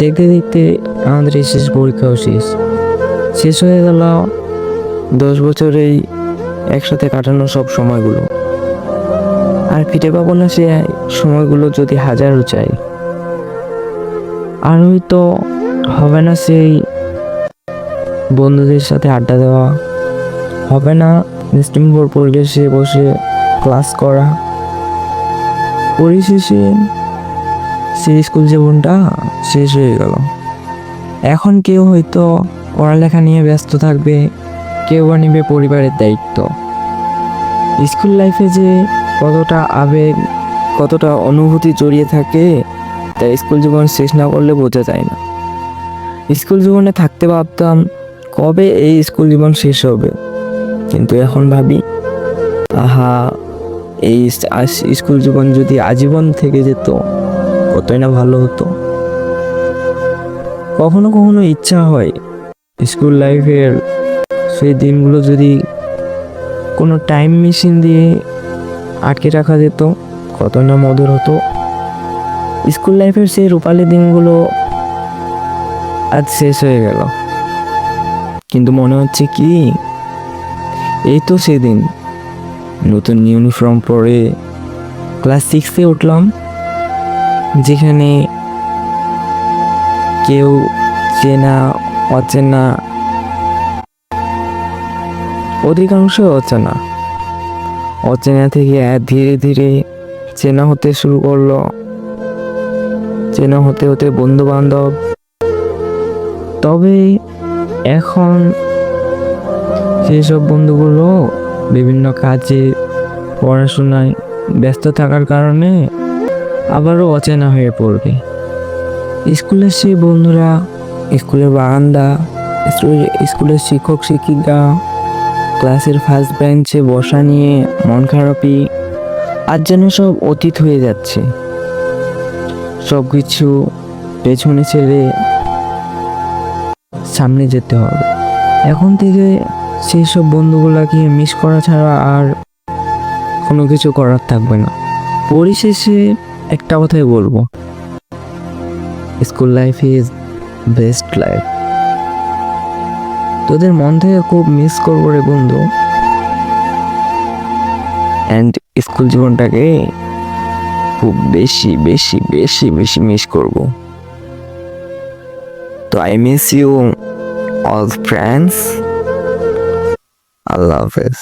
দেখতে দেখতে আমাদের এসএসসি পরীক্ষাও শেষ হয়ে গেল 10 বছরেই একসাথে কাটানো সব সময়গুলো। আর ফিরে পাবো না সে সময়গুলো যদি হাজারও চাই। আর হয়তো হবে না সেই বন্ধুদের সাথে আড্ডা দেওয়া, হবে না নিস্তব্ধ পরিবেশে বসে ক্লাস করা। পরিশেষে সেই স্কুল জীবনটা শেষ হয়ে গেল। এখন কেউ হয়তো পড়ালেখা নিয়ে ব্যস্ত থাকবে, কেউ বা নিবে পরিবারের দায়িত্ব। স্কুল লাইফে যে কতটা আবেগ, কতটা অনুভূতি জড়িয়ে থাকে তা স্কুল জীবন শেষ না করলে বোঝা যায় না। স্কুল জীবনে থাকতে ভাবতাম কবে এই স্কুল জীবন শেষ হবে, কিন্তু এখন ভাবি আহা, এই স্কুল জীবন যদি আজীবন থেকে যেত কতই না ভালো হতো। কখনো কখনো ইচ্ছা হয় স্কুল লাইফের সেই দিনগুলো যদি কোনো টাইম মেশিন দিয়ে আটকে রাখা যেত কত না মধুর হতো। স্কুল লাইফের সেই রূপালী দিনগুলো আজ শেষ হয়ে গেল, কিন্তু মনে হচ্ছে কি এই তো সেদিন নতুন ইউনিফর্ম পরে ক্লাস 6-এ উঠলাম, যেখানে কেউ চেনা অচেনা, অধিকাংশ অচেনা থেকে ধীরে ধীরে চেনা হতে শুরু করলো। চেনা হতে হতে বন্ধু বান্ধব। তবে এখন সেসব বন্ধুগুলো বিভিন্ন কাজে, পড়াশোনায় ব্যস্ত থাকার কারণে আবারও অচেনা হয়ে পড়বে। স্কুলের সেই বন্ধুরা, স্কুলের বারান্দা, স্কুলের শিক্ষক শিক্ষিকা, ক্লাসের ফার্স্ট বেঞ্চে বসা নিয়ে মন খারাপি আজ যেন সব অতীত হয়ে যাচ্ছে। সব কিছু পেছনে ছেড়ে সামনে যেতে হবে। এখন থেকে সেই সব বন্ধুগুলাকে মিস করা ছাড়া আর কোনো কিছু করার থাকবে না। পরিশেষে একটা কথাই বলবো, school life is best life. তোদের মন থেকে খুব মিস করবো রে বন্ধু, অ্যান্ড স্কুল জীবনটাকে খুব বেশি বেশি বেশি বেশি মিস করবো। তো I miss you all friends. আল্লাহ হাফেজ।